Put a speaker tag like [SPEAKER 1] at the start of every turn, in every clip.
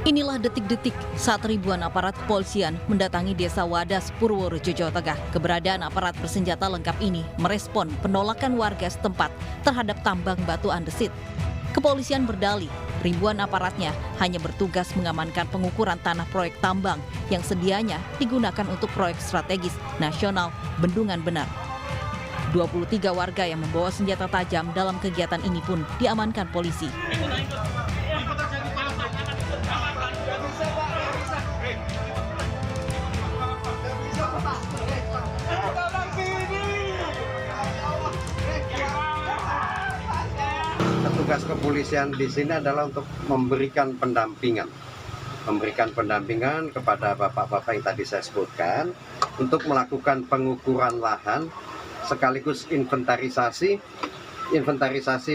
[SPEAKER 1] Inilah detik-detik saat ribuan aparat kepolisian mendatangi Desa Wadas, Purworejo, Jawa Tengah. Keberadaan aparat bersenjata lengkap ini merespon penolakan warga setempat terhadap tambang batu andesit. Kepolisian berdalih, ribuan aparatnya hanya bertugas mengamankan pengukuran tanah proyek tambang yang sedianya digunakan untuk proyek strategis nasional Bendungan Bener. 23 warga yang membawa senjata tajam dalam kegiatan ini pun diamankan polisi.
[SPEAKER 2] Tugas kepolisian di sini adalah untuk memberikan pendampingan kepada bapak-bapak yang tadi saya sebutkan untuk melakukan pengukuran lahan sekaligus inventarisasi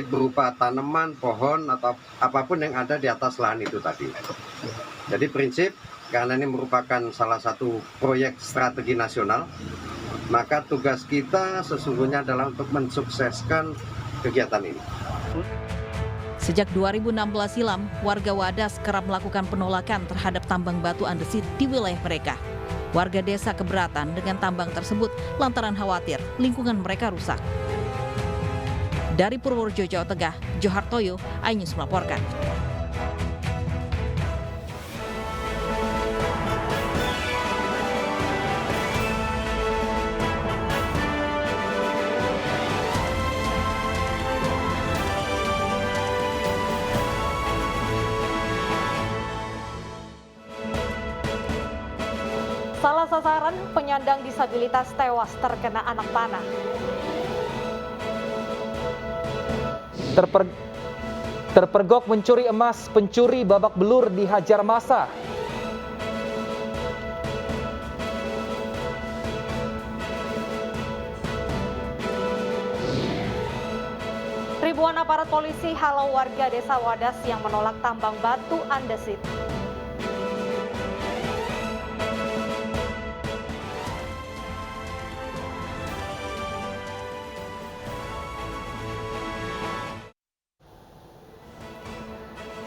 [SPEAKER 2] berupa tanaman, pohon atau apapun yang ada di atas lahan itu tadi. Jadi prinsip karena ini merupakan salah satu proyek strategi nasional, maka tugas kita sesungguhnya adalah untuk mensukseskan kegiatan ini.
[SPEAKER 1] Sejak 2016 silam, warga Wadas kerap melakukan penolakan terhadap tambang batu andesit di wilayah mereka. Warga desa keberatan dengan tambang tersebut lantaran khawatir lingkungan mereka rusak. Dari Purworejo, Jawa Tengah, Johartoyo, iNews melaporkan.
[SPEAKER 3] Salah sasaran penyandang disabilitas tewas terkena anak panah.
[SPEAKER 4] Terpergok mencuri emas, pencuri babak belur dihajar massa.
[SPEAKER 3] Ribuan aparat polisi halau warga Desa Wadas yang menolak tambang batu andesit.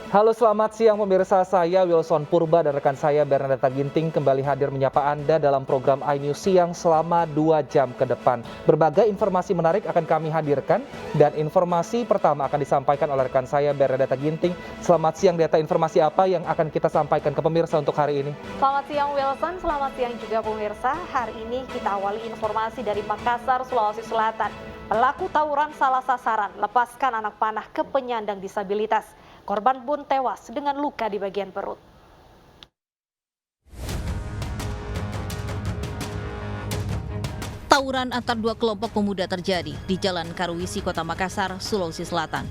[SPEAKER 4] Halo, selamat siang pemirsa, saya Wilson Purba dan rekan saya Bernadetta Ginting kembali hadir menyapa Anda dalam program iNews Siang selama 2 jam ke depan. Berbagai informasi menarik akan kami hadirkan dan informasi pertama akan disampaikan oleh rekan saya Bernadetta Ginting. Selamat siang Deta, informasi apa yang akan kita sampaikan ke pemirsa untuk hari ini?
[SPEAKER 3] Selamat siang Wilson, selamat siang juga pemirsa. Hari ini kita awali informasi dari Makassar, Sulawesi Selatan. Pelaku tawuran salah sasaran, lepaskan anak panah ke penyandang disabilitas. Korban pun tewas dengan luka di bagian perut.
[SPEAKER 1] Tawuran antar dua kelompok pemuda terjadi di Jalan Karuwisi, Kota Makassar, Sulawesi Selatan.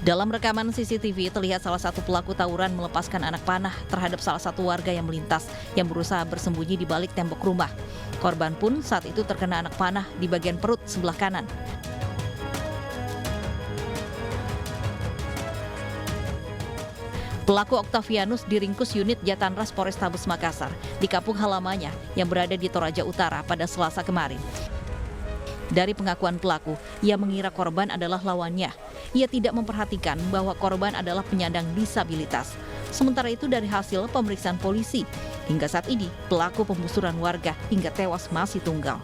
[SPEAKER 1] Dalam rekaman CCTV terlihat salah satu pelaku tawuran melepaskan anak panah terhadap salah satu warga yang melintas yang berusaha bersembunyi di balik tembok rumah. Korban pun saat itu terkena anak panah di bagian perut sebelah kanan. Pelaku Octavianus diringkus unit Jatanras Polrestabes Makassar di kampung halamannya yang berada di Toraja Utara pada Selasa kemarin. Dari pengakuan pelaku, ia mengira korban adalah lawannya. Ia tidak memperhatikan bahwa korban adalah penyandang disabilitas. Sementara itu dari hasil pemeriksaan polisi, hingga saat ini pelaku pembusuran warga hingga tewas masih tunggal.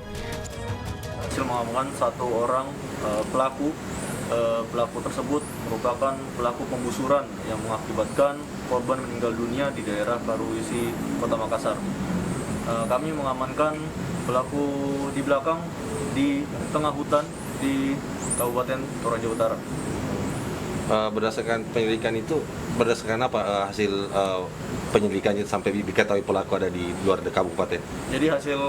[SPEAKER 5] Hasil mengamankan satu orang pelaku tersebut merupakan pelaku pembusuran yang mengakibatkan korban meninggal dunia di daerah Karuwisi, Kota Makassar. Kami mengamankan pelaku di belakang di tengah hutan di Kabupaten Toraja Utara.
[SPEAKER 6] Berdasarkan penyelidikan itu, berdasarkan apa hasil penyelidikannya sampai diketahui pelaku ada di luar kabupaten? Jadi
[SPEAKER 5] hasil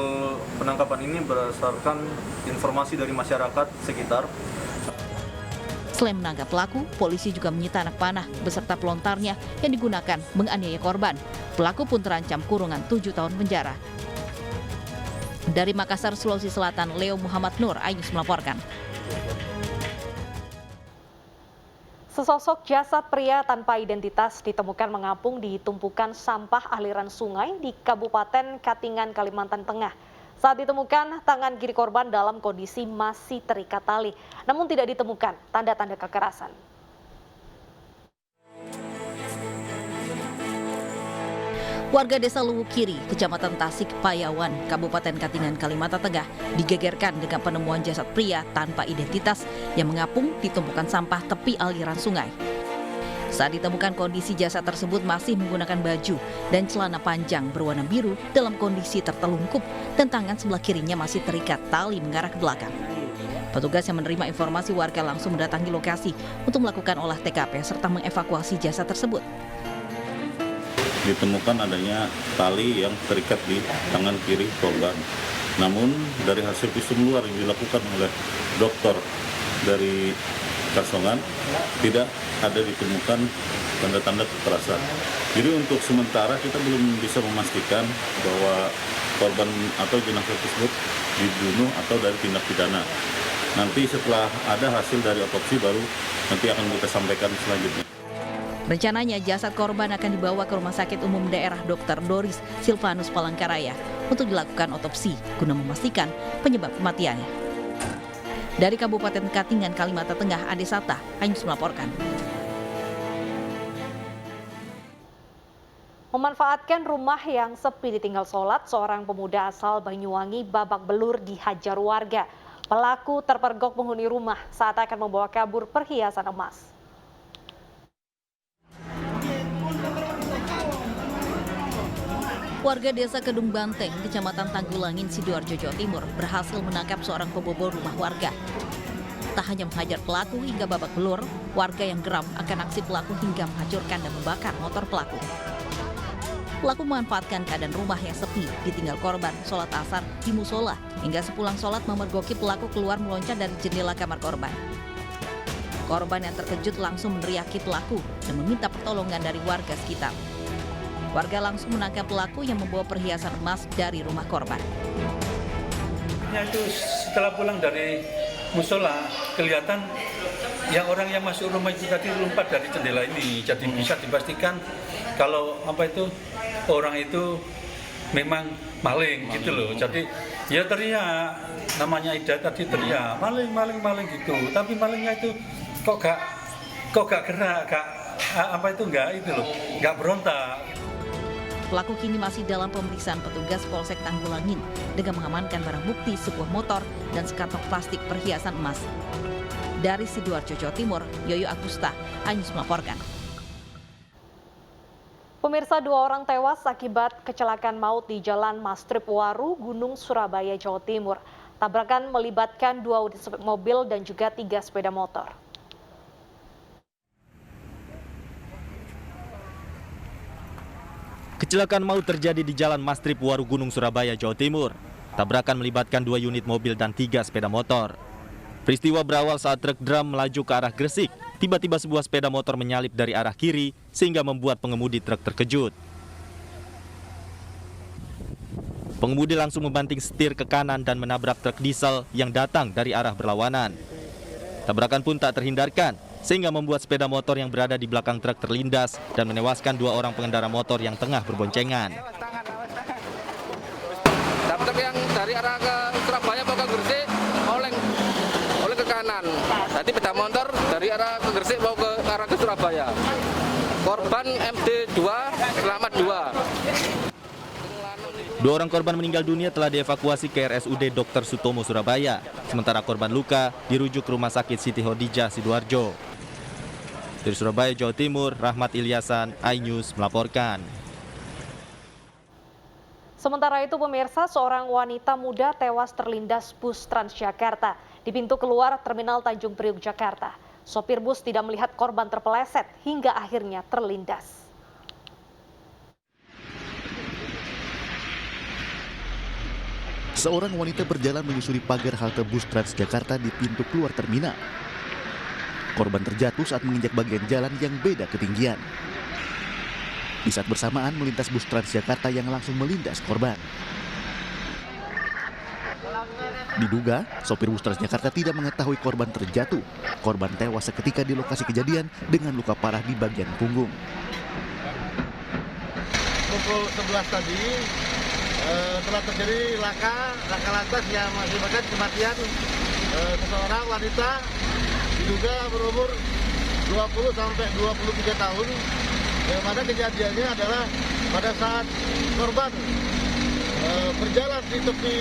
[SPEAKER 5] penangkapan ini berdasarkan informasi dari masyarakat sekitar.
[SPEAKER 1] Selain menangkap pelaku, polisi juga menyita anak panah beserta pelontarnya yang digunakan menganiaya korban. Pelaku pun terancam kurungan 7 tahun penjara. Dari Makassar, Sulawesi Selatan, Leo Muhammad Nur, iNews melaporkan.
[SPEAKER 3] Sesosok jasad pria tanpa identitas ditemukan mengapung di tumpukan sampah aliran sungai di Kabupaten Katingan, Kalimantan Tengah. Saat ditemukan, tangan kiri korban dalam kondisi masih terikat tali, namun tidak ditemukan tanda-tanda kekerasan.
[SPEAKER 1] Warga desa Luwu Kiri, Kecamatan Tasik, Payawan, Kabupaten Katingan, Kalimantan Tengah digegerkan dengan penemuan jasad pria tanpa identitas yang mengapung di tumpukan sampah tepi aliran sungai. Saat ditemukan, kondisi jasad tersebut masih menggunakan baju dan celana panjang berwarna biru dalam kondisi tertelungkup dan tangan sebelah kirinya masih terikat tali mengarah ke belakang. Petugas yang menerima informasi warga langsung mendatangi lokasi untuk melakukan olah TKP serta mengevakuasi jasad tersebut.
[SPEAKER 7] Ditemukan adanya tali yang terikat di tangan kiri korban. Namun dari hasil visum luar yang dilakukan oleh dokter dari Kasongan tidak ada ditemukan tanda-tanda kekerasan. Jadi untuk sementara kita belum bisa memastikan bahwa korban atau jenazah tersebut dibunuh atau dari tindak pidana. Nanti setelah ada hasil dari otopsi baru nanti akan kita sampaikan selanjutnya.
[SPEAKER 1] Rencananya jasad korban akan dibawa ke Rumah Sakit Umum Daerah Dr. Doris Silvanus Palangkaraya untuk dilakukan otopsi guna memastikan penyebab kematiannya. Dari Kabupaten Katingan, Kalimantan Tengah, Ade Sata, Ainus melaporkan.
[SPEAKER 3] Memanfaatkan rumah yang sepi ditinggal sholat, seorang pemuda asal Banyuwangi babak belur dihajar warga. Pelaku terpergok penghuni rumah saat akan membawa kabur perhiasan emas.
[SPEAKER 1] Warga desa Kedung Banteng, Kecamatan Tanggulangin, Sidoarjo, Jawa Timur berhasil menangkap seorang pembobol rumah warga. Tak hanya menghajar pelaku hingga babak belur, warga yang geram akan aksi pelaku hingga menghancurkan dan membakar motor pelaku. Pelaku memanfaatkan keadaan rumah yang sepi, ditinggal korban sholat asar di musola, hingga sepulang sholat memergoki pelaku keluar meloncat dari jendela kamar korban. Korban yang terkejut langsung meneriaki pelaku dan meminta pertolongan dari warga sekitar. Warga langsung menangkap pelaku yang membawa perhiasan emas dari rumah korban.
[SPEAKER 8] Itu setelah pulang dari musola, kelihatan yang orang yang masuk rumah itu tadi lompat dari jendela ini. Jadi bisa dipastikan kalau orang itu memang maling gitu loh. Jadi ya teriak, namanya Ida tadi teriak, maling gitu. Tapi malingnya itu kok gak gerak, gak berontak.
[SPEAKER 1] Pelaku kini masih dalam pemeriksaan petugas Polsek Tanggulangin dengan mengamankan barang bukti sebuah motor dan sekantong plastik perhiasan emas. Dari Sidoarjo, Jawa Timur, Yoyo Agusta, Ainus melaporkan.
[SPEAKER 3] Pemirsa, 2 orang tewas akibat kecelakaan maut di Jalan Mastrip Waru, Gunung Surabaya, Jawa Timur. Tabrakan melibatkan 2 unit mobil dan juga 3 sepeda motor.
[SPEAKER 9] Kecelakaan maut terjadi di Jalan Mastrip Waru, Gunung Surabaya, Jawa Timur. Tabrakan melibatkan 2 unit mobil dan 3 sepeda motor. Peristiwa berawal saat truk drum melaju ke arah Gresik. Tiba-tiba sebuah sepeda motor menyalip dari arah kiri sehingga membuat pengemudi truk terkejut. Pengemudi langsung membanting setir ke kanan dan menabrak truk diesel yang datang dari arah berlawanan. Tabrakan pun tak terhindarkan, sehingga membuat sepeda motor yang berada di belakang truk terlindas dan menewaskan 2 orang pengendara motor yang tengah berboncengan.
[SPEAKER 10] Truk yang dari arah ke Surabaya mau ke Gresik oleng ke kanan. Jadi sepeda motor dari arah ke Gresik mau ke arah ke Surabaya. Korban MD2, selamat 2.
[SPEAKER 9] 2 orang korban meninggal dunia telah dievakuasi ke RSUD Dr. Sutomo, Surabaya. Sementara korban luka dirujuk ke Rumah Sakit Siti Hodijah, Sidoarjo. Dari Surabaya, Jawa Timur, Rahmat Ilyasan, iNews melaporkan.
[SPEAKER 3] Sementara itu, pemirsa, seorang wanita muda tewas terlindas bus Transjakarta di pintu keluar Terminal Tanjung Priok, Jakarta. Sopir bus tidak melihat korban terpeleset hingga akhirnya terlindas.
[SPEAKER 11] Seorang wanita berjalan menyusuri pagar halte bus Transjakarta di pintu keluar terminal. Korban terjatuh saat menginjak bagian jalan yang beda ketinggian. Di saat bersamaan melintas bus Transjakarta yang langsung melindas korban. Diduga, sopir bus Transjakarta tidak mengetahui korban terjatuh. Korban tewas seketika di lokasi kejadian dengan luka parah di bagian punggung.
[SPEAKER 12] Pukul 11 tadi telah terjadi laka lantas yang mengakibatkan kematian seseorang wanita diduga berumur 20 sampai 23 tahun. Yang mana kejadiannya adalah pada saat korban berjalan di tepi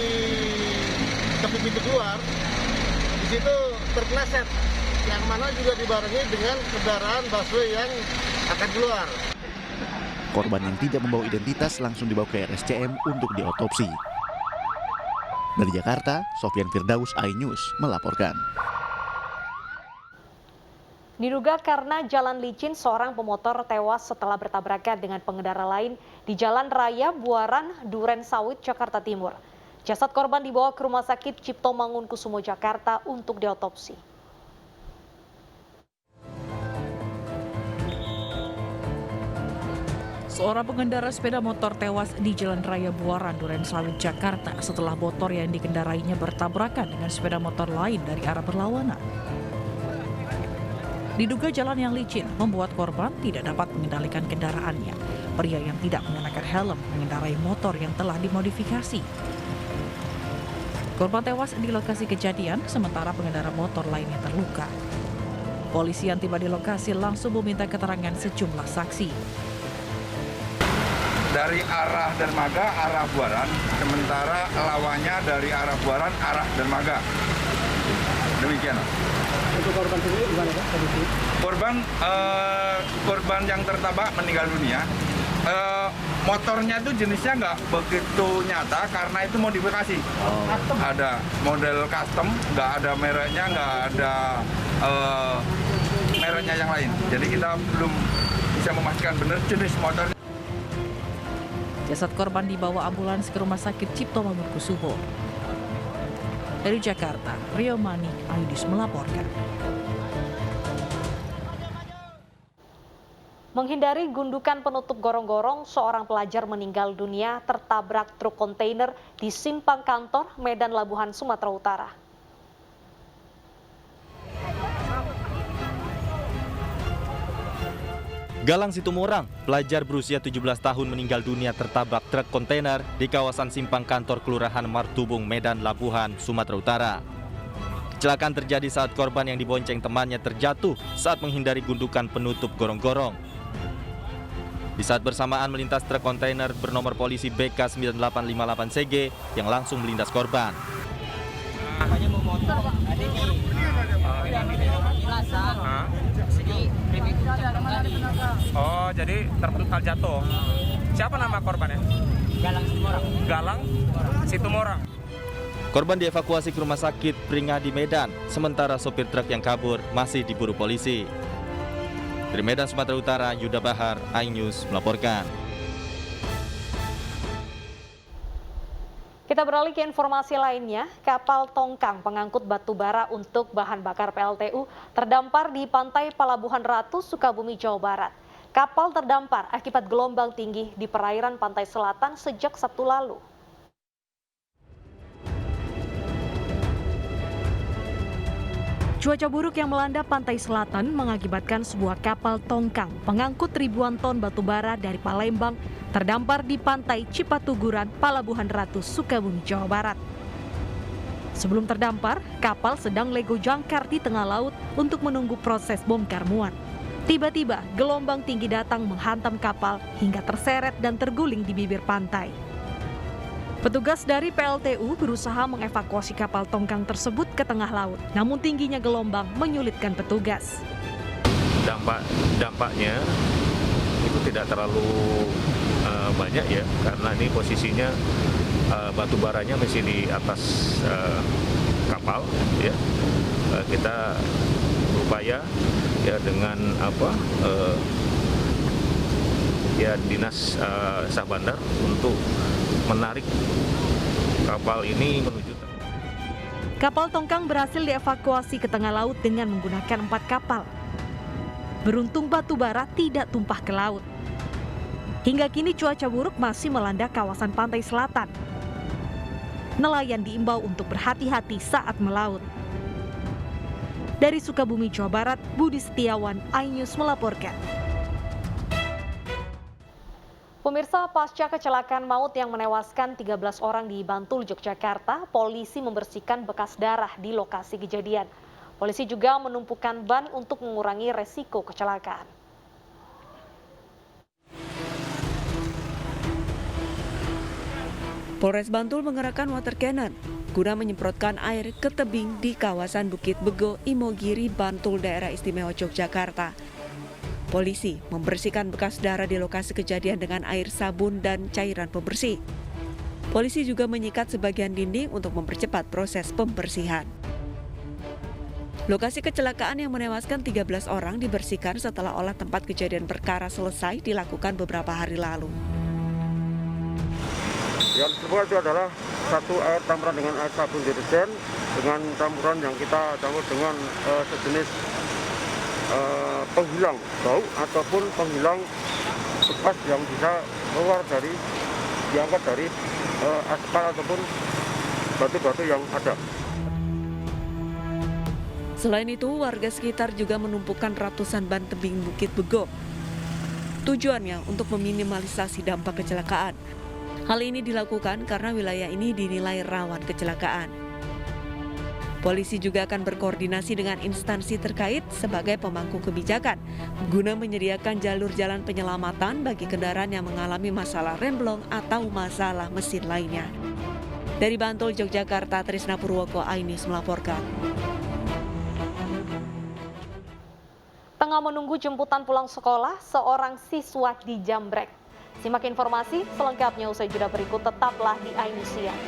[SPEAKER 12] pintu keluar, di situ terpleset, yang mana juga dibarengi dengan kendaraan busway yang akan keluar.
[SPEAKER 11] Korban yang tidak membawa identitas langsung dibawa ke RSCM untuk diotopsi. Dari Jakarta, Sofyan Firdaus, iNews melaporkan.
[SPEAKER 3] Diduga karena jalan licin, seorang pemotor tewas setelah bertabrakan dengan pengendara lain di Jalan Raya Buaran, Duren Sawit, Jakarta Timur. Jasad korban dibawa ke Rumah Sakit Cipto Mangunkusumo, Jakarta untuk diotopsi.
[SPEAKER 1] Seorang pengendara sepeda motor tewas di Jalan Raya Buaran, Duren Sawit, Jakarta setelah motor yang dikendarainya bertabrakan dengan sepeda motor lain dari arah berlawanan. Diduga jalan yang licin membuat korban tidak dapat mengendalikan kendaraannya. Pria yang tidak mengenakan helm mengendarai motor yang telah dimodifikasi. Korban tewas di lokasi kejadian, sementara pengendara motor lainnya terluka. Polisi yang tiba di lokasi langsung meminta keterangan sejumlah saksi.
[SPEAKER 13] Dari arah Dermaga, arah Buaran, sementara lawannya dari arah Buaran, arah Dermaga. Demikian.
[SPEAKER 14] Untuk korban sendiri gimana Pak?
[SPEAKER 13] Korban yang tertabrak meninggal dunia. Motornya itu jenisnya nggak begitu nyata karena itu modifikasi. Ada model custom, nggak ada mereknya, nggak ada mereknya yang lain. Jadi kita belum bisa memastikan benar jenis motornya.
[SPEAKER 1] Jasad korban dibawa ambulans ke Rumah Sakit Cipto Mangunkusumo. Dari Jakarta, Rio Manik, iNews melaporkan.
[SPEAKER 3] Menghindari gundukan penutup gorong-gorong, seorang pelajar meninggal dunia tertabrak truk kontainer di Simpang Kantor, Medan Labuhan, Sumatera Utara.
[SPEAKER 9] Galang Situmorang, pelajar berusia 17 tahun meninggal dunia tertabrak truk kontainer di kawasan Simpang Kantor Kelurahan Martubung, Medan Labuhan, Sumatera Utara. Kecelakaan terjadi saat korban yang dibonceng temannya terjatuh saat menghindari gundukan penutup gorong-gorong. Di saat bersamaan melintas truk kontainer bernomor polisi BK 9858CG yang langsung melindas korban.
[SPEAKER 15] Oh, jadi terpental jatuh. Siapa nama korbannya? Galang Situmorang. Galang Situmorang.
[SPEAKER 9] Korban dievakuasi ke Rumah Sakit Pringadi Medan, sementara sopir truk yang kabur masih diburu polisi. Dari Medan, Sumatera Utara, Yuda Bahar, iNews melaporkan.
[SPEAKER 3] Kita beralih ke informasi lainnya, kapal tongkang pengangkut batu bara untuk bahan bakar PLTU terdampar di pantai Palabuhan Ratu, Sukabumi, Jawa Barat. Kapal terdampar akibat gelombang tinggi di perairan pantai selatan sejak Sabtu lalu. Cuaca buruk yang melanda pantai selatan mengakibatkan sebuah kapal tongkang pengangkut ribuan ton batu bara dari Palembang terdampar di pantai Cipatuguran, Palabuhan Ratu, Sukabumi, Jawa Barat. Sebelum terdampar, kapal sedang lego jangkar di tengah laut untuk menunggu proses bongkar muat. Tiba-tiba, gelombang tinggi datang menghantam kapal hingga terseret dan terguling di bibir pantai. Petugas dari PLTU berusaha mengevakuasi kapal tongkang tersebut ke tengah laut, namun tingginya gelombang menyulitkan petugas.
[SPEAKER 16] Dampaknya itu tidak terlalu banyak ya, karena ini posisinya batu baranya masih di atas kapal ya. Kita berupaya ya dengan dinas Sah Bandar untuk menarik kapal ini menuju.
[SPEAKER 3] Kapal tongkang berhasil dievakuasi ke tengah laut dengan menggunakan 4 kapal. Beruntung batu bara tidak tumpah ke laut. Hingga kini cuaca buruk masih melanda kawasan pantai selatan. Nelayan diimbau untuk berhati-hati saat melaut. Dari Sukabumi, Jawa Barat, Budi Setiawan, iNews melaporkan. Pemirsa, pasca kecelakaan maut yang menewaskan 13 orang di Bantul, Yogyakarta, polisi membersihkan bekas darah di lokasi kejadian. Polisi juga menumpukan ban untuk mengurangi resiko kecelakaan.
[SPEAKER 17] Polres Bantul mengerahkan water cannon guna menyemprotkan air ke tebing di kawasan Bukit Bego, Imogiri, Bantul, Daerah Istimewa Yogyakarta. Polisi membersihkan bekas darah di lokasi kejadian dengan air sabun dan cairan pembersih. Polisi juga menyikat sebagian dinding untuk mempercepat proses pembersihan. Lokasi kecelakaan yang menewaskan 13 orang dibersihkan setelah olah tempat kejadian perkara selesai dilakukan beberapa hari lalu.
[SPEAKER 18] Yang kedua itu adalah satu air campuran dengan air sabun deterjen dengan campuran yang kita campur dengan sejenis penghilang bau ataupun penghilang bekas yang bisa keluar diangkat dari aspal ataupun batu-batu yang ada.
[SPEAKER 17] Selain itu, warga sekitar juga menumpukan ratusan ban tebing Bukit Bego. Tujuannya untuk meminimalisasi dampak kecelakaan. Hal ini dilakukan karena wilayah ini dinilai rawan kecelakaan. Polisi juga akan berkoordinasi dengan instansi terkait sebagai pemangku kebijakan guna menyediakan jalur jalan penyelamatan bagi kendaraan yang mengalami masalah remblong atau masalah mesin lainnya. Dari Bantul, Yogyakarta, Trisna Purwoko, iNews melaporkan.
[SPEAKER 3] Tengah menunggu jemputan pulang sekolah, seorang siswa dijambrek. Simak informasi selengkapnya usai jeda berikut, tetaplah di iNews Siang.